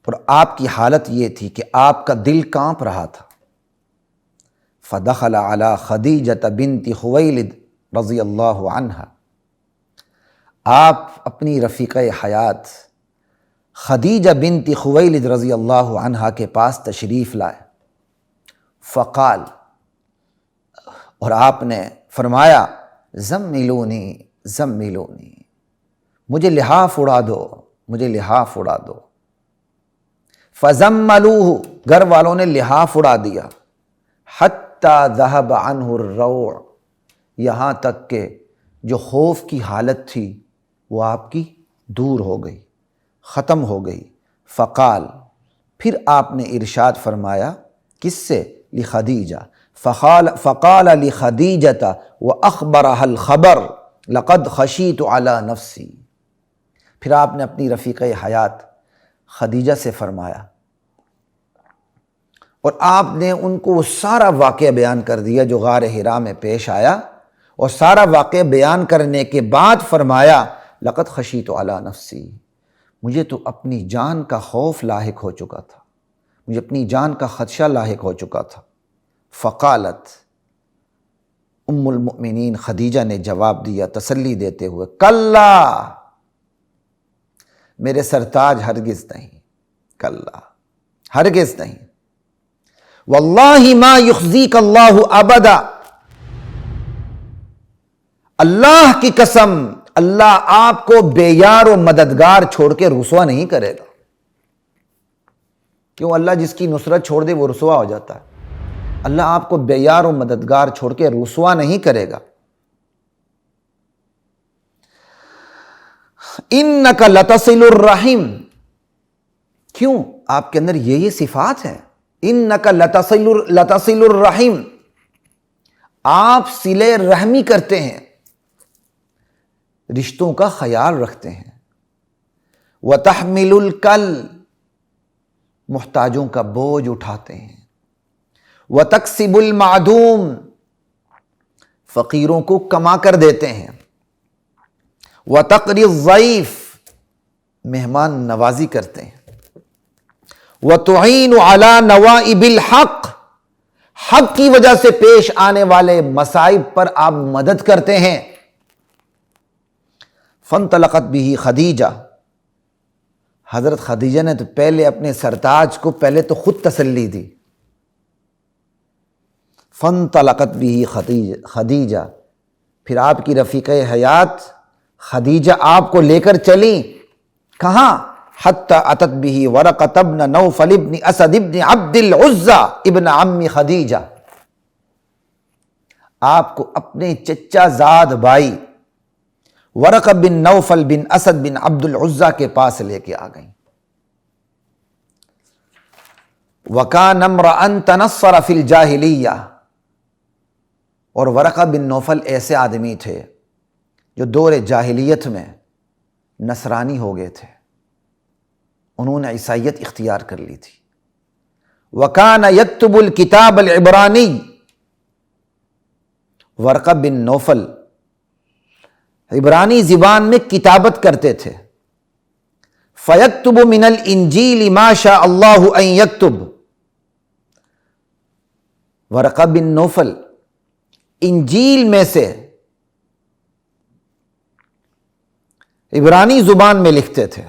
اور آپ کی حالت یہ تھی کہ آپ کا دل کانپ رہا تھا۔ فدخل علی خدیجۃ بنت خویلد رضی اللہ عنہا، آپ اپنی رفیقہ حیات خدیجہ بنت خویلد رضی اللہ عنہا کے پاس تشریف لائے۔ فقال، اور آپ نے فرمایا، زملونی زملونی، مجھے لحاف اڑا دو، مجھے لحاف اڑا دو۔ فزملوہ، گھر والوں نے لحاف اڑا دیا۔ حتی ذہب عنہ الروع، یہاں تک کہ جو خوف کی حالت تھی وہ آپ کی دور ہو گئی، ختم ہو گئی۔ فقال، پھر آپ نے ارشاد فرمایا، کس سے؟ لخدیجہ۔ فقال لخدیجۃ واخبرها الخبر لقد خشیت علی نفسی، پھر آپ نے اپنی رفیقہ حیات خدیجہ سے فرمایا اور آپ نے ان کو وہ سارا واقعہ بیان کر دیا جو غار حرا میں پیش آیا، اور سارا واقعہ بیان کرنے کے بعد فرمایا، لقد خشیت علی نفسی، مجھے تو اپنی جان کا خوف لاحق ہو چکا تھا، مجھے اپنی جان کا خدشہ لاحق ہو چکا تھا۔ فقالت، ام المؤمنین خدیجہ نے جواب دیا تسلی دیتے ہوئے، کلا، میرے سرتاج، ہرگز نہیں، کلا، ہرگز نہیں، واللہ ما یخزیک اللہ ابدا، اللہ کی قسم، اللہ آپ کو بے یار و مددگار چھوڑ کے رسوا نہیں کرے گا۔ کیوں؟ اللہ جس کی نصرت چھوڑ دے وہ رسوا ہو جاتا ہے۔ اللہ آپ کو بے یار و مددگار چھوڑ کے رسوا نہیں کرے گا۔ انک لتصل الرحم، کیوں؟ آپ کے اندر یہ صفات ہے، انک لتصل الرحم، آپ صلہ رحمی کرتے ہیں، رشتوں کا خیال رکھتے ہیں۔ وتحمل الکل، محتاجوں کا بوجھ اٹھاتے ہیں۔ وتکسب المعدوم، فقیروں کو کما کر دیتے ہیں۔ وتقری الضیف، مہمان نوازی کرتے ہیں۔ وتعین علی نوائب الحق، حق کی وجہ سے پیش آنے والے مصائب پر آپ مدد کرتے ہیں۔ فانطلقت به خدیجہ، حضرت خدیجہ نے تو پہلے اپنے سرتاج کو پہلے تو خود تسلی دی۔ فانطلقت به خدیجہ، پھر آپ کی رفیقہ حیات خدیجہ آپ کو لے کر چلی، کہاں؟ حتی اتت به ورقۃ بن نوفل ابن اسد ابن عبد العزى ابن عم خدیجہ، آپ کو اپنے چچا زاد بھائی ورقہ بن نوفل بن اسد بن عبد العزى کے پاس لے کے آ گئیں۔ وکان امرأ تنصر فی الجاہلیہ، اور ورقہ بن نوفل ایسے آدمی تھے جو دور جاہلیت میں نصرانی ہو گئے تھے، انہوں نے عیسائیت اختیار کر لی تھی۔ وکان یکتب الکتاب العبرانی، ورقہ بن نوفل عبرانی زبان میں کتابت کرتے تھے۔ فیکتب من الانجیل ما شاء اللہ ان یکتب، ورقہ بن نوفل انجیل میں سے عبرانی زبان میں لکھتے تھے،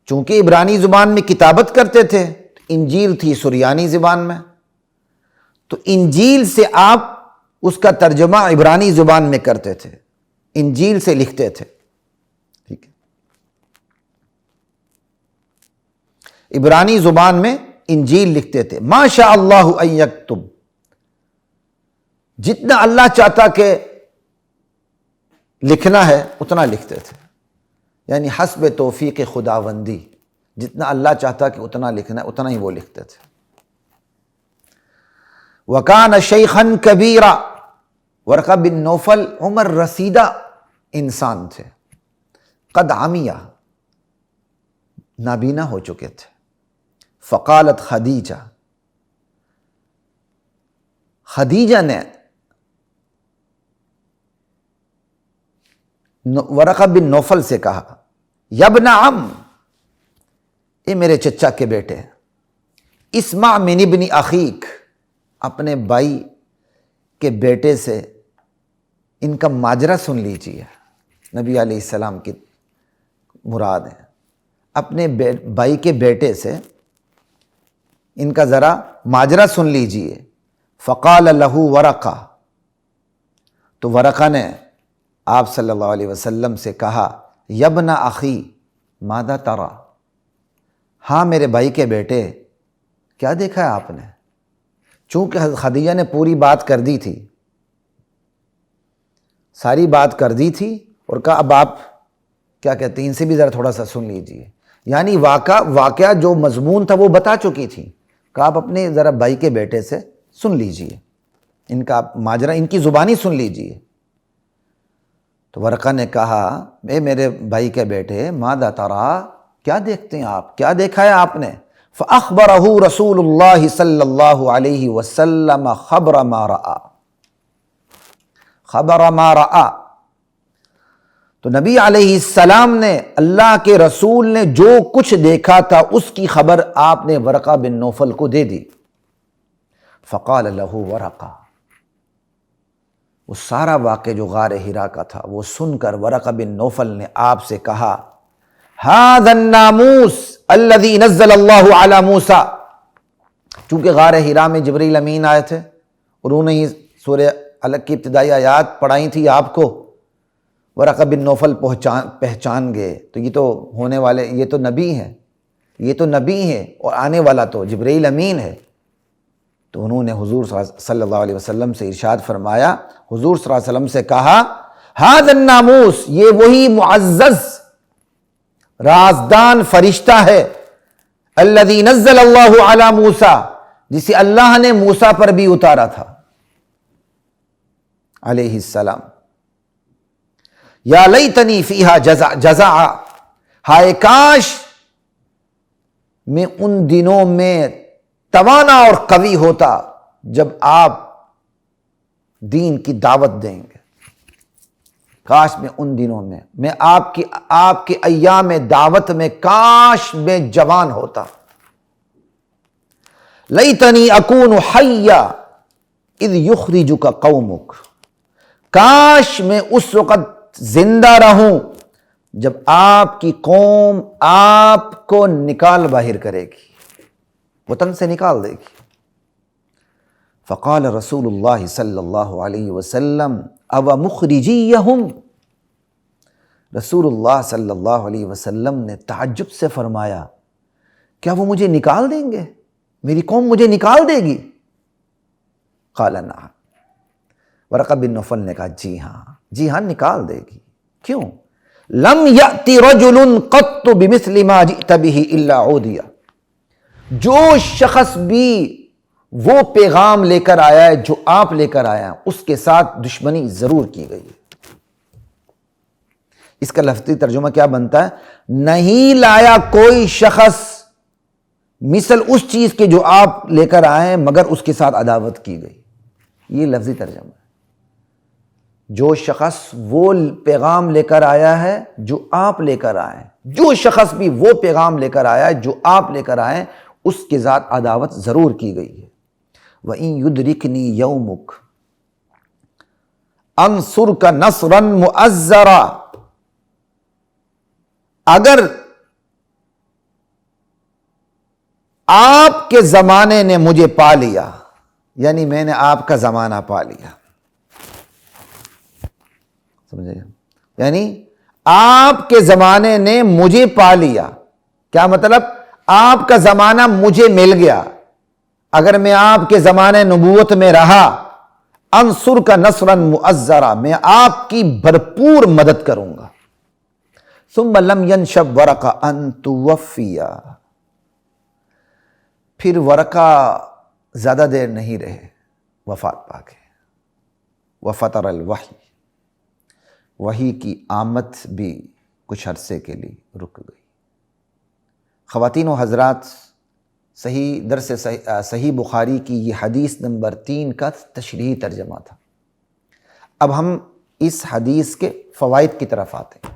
چونکہ عبرانی زبان میں کتابت کرتے تھے، انجیل تھی سریانی زبان میں، تو انجیل سے آپ اس کا ترجمہ عبرانی زبان میں کرتے تھے، انجیل سے لکھتے تھے۔ ٹھیک ہے، عبرانی زبان میں انجیل لکھتے تھے۔ ما شاء اللہ ان یکتب، جتنا اللہ چاہتا کہ لکھنا ہے اتنا لکھتے تھے، یعنی حسب توفیق خداوندی، جتنا اللہ چاہتا کہ اتنا لکھنا ہے اتنا ہی وہ لکھتے تھے۔ وکان شیخا کبیرا، ورقہ بن نوفل عمر رسیدہ انسان تھے، قد عمیہ، نابینا ہو چکے تھے۔ فقالت خدیجہ، خدیجہ نے ورقہ بن نوفل سے کہا، یا ابن عم، اے میرے چچا کے بیٹے، اسمع من ابن اخیک، اپنے بھائی کے بیٹے سے ان کا ماجرا سن لیجیے۔ نبی علیہ السلام کی مراد ہے، اپنے بھائی کے بیٹے سے ان کا ذرا ماجرا سن لیجیے۔ فقال لہ ورقہ، تو ورقہ نے آپ صلی اللہ علیہ وسلم سے کہا، یبن اخی ماذا ترى، ہاں میرے بھائی کے بیٹے کیا دیکھا ہے آپ نے؟ چونکہ حضرت خدیجہ نے پوری بات کر دی تھی، ساری بات کر دی تھی، اور کہا اب آپ کیا کہتے ہیں ان سے بھی ذرا تھوڑا سا سن لیجئے، یعنی واقعہ جو مضمون تھا وہ بتا چکی تھی، کہا آپ اپنے ذرا بھائی کے بیٹے سے سن لیجئے، ان کا ماجرا ان کی زبانی سن لیجئے۔ تو ورقہ نے کہا، اے میرے بھائی کے بیٹے ماذا ترى، کیا دیکھتے ہیں آپ، کیا دیکھا ہے آپ نے؟ فأخبرہ رسول اللہ صلی اللہ علیہ وسلم خبر ما رأى، خبر ما رأى، تو نبی علیہ السلام نے، اللہ کے رسول نے جو کچھ دیکھا تھا اس کی خبر آپ نے ورقہ بن نوفل کو دے دی۔ فقال لہ ورقہ، وہ سارا واقعہ جو غار حرا کا تھا وہ سن کر ورقہ بن نوفل نے آپ سے کہا، ھذا الناموس الذی نزل اللہ علی موسیٰ، چونکہ غار حرا میں جبریل امین آئے تھے اور انہوں نے ہی سورہ الگ کی ابتدائی آیات پڑھائی تھی آپ کو، ورقہ بن نوفل پہچان گئے، تو یہ تو ہونے والے، یہ تو نبی ہیں، یہ تو نبی ہے اور آنے والا تو جبریل امین ہے۔ تو انہوں نے حضور صلی اللہ علیہ وسلم سے ارشاد فرمایا، حضور صلی اللہ علیہ وسلم سے کہا، ھذا الناموس، یہ وہی معزز رازدان فرشتہ ہے، الذی نزل اللہ علی موسیٰ، جسے اللہ نے موسیٰ پر بھی اتارا تھا علیہ السلام۔ یا لیتنی فیہا جزعا، ہائے کاش میں ان دنوں میں توانا اور قوی ہوتا جب آپ دین کی دعوت دیں گے، کاش میں ان دنوں میں آپ کے ایام دعوت میں کاش میں جوان ہوتا۔ لیتنی اکون حیا اذ یخرجک قومک، کاش میں اس وقت زندہ رہوں جب آپ کی قوم آپ کو نکال باہر کرے گی، وطن سے نکال دے گی۔ فقال رسول اللہ صلی اللہ علیہ وسلم او مخرجیہم، رسول اللہ صلی اللہ علیہ وسلم نے تعجب سے فرمایا، کیا وہ مجھے نکال دیں گے، میری قوم مجھے نکال دے گی؟ قال نعم، ورقہ بن نوفل نے کہا جی ہاں نکال دے گی۔ کیوں؟ لم یأتی رجل قط بمثل ما جئت به الا عودی، جو شخص بھی وہ پیغام لے کر آیا ہے جو آپ لے کر آیا ہے اس کے ساتھ دشمنی ضرور کی گئی ہے۔ اس کا لفظی ترجمہ کیا بنتا ہے؟ نہیں لایا کوئی شخص مثل اس چیز کے جو آپ لے کر آئے ہیں مگر اس کے ساتھ عداوت کی گئی، یہ لفظی ترجمہ ہے۔ جو شخص وہ پیغام لے کر آیا ہے جو آپ لے کر آئے ہیں، جو شخص بھی وہ پیغام لے کر آیا ہے جو آپ لے کر آئے ہیں اس کے ساتھ عداوت ضرور کی گئی ہے۔ وَإِن يُدْرِكْنِي يَوْمُكَ أَنصُرْكَ نَصْرًا مُؤَزَّرًا، اگر آپ کے زمانے نے مجھے پا لیا، یعنی میں نے آپ کا زمانہ پا لیا، سمجھے؟ یعنی آپ کے زمانے نے مجھے پا لیا، کیا مطلب؟ آپ کا زمانہ مجھے مل گیا، اگر میں آپ کے زمانے نبوت میں رہا، انصر کا نصرا مؤزرا، میں آپ کی بھرپور مدد کروں گا۔ ثم لم ينشب ورقہ ان توفیا، پھر ورقہ زیادہ دیر نہیں رہے، وفات پا گئے۔ وفتر الوحی، وحی کی آمد بھی کچھ عرصے کے لیے رک گئی۔ خواتین و حضرات، صحیح بخاری کی یہ حدیث نمبر 3 کا تشریحی ترجمہ تھا۔ اب ہم اس حدیث کے فوائد کی طرف آتے ہیں۔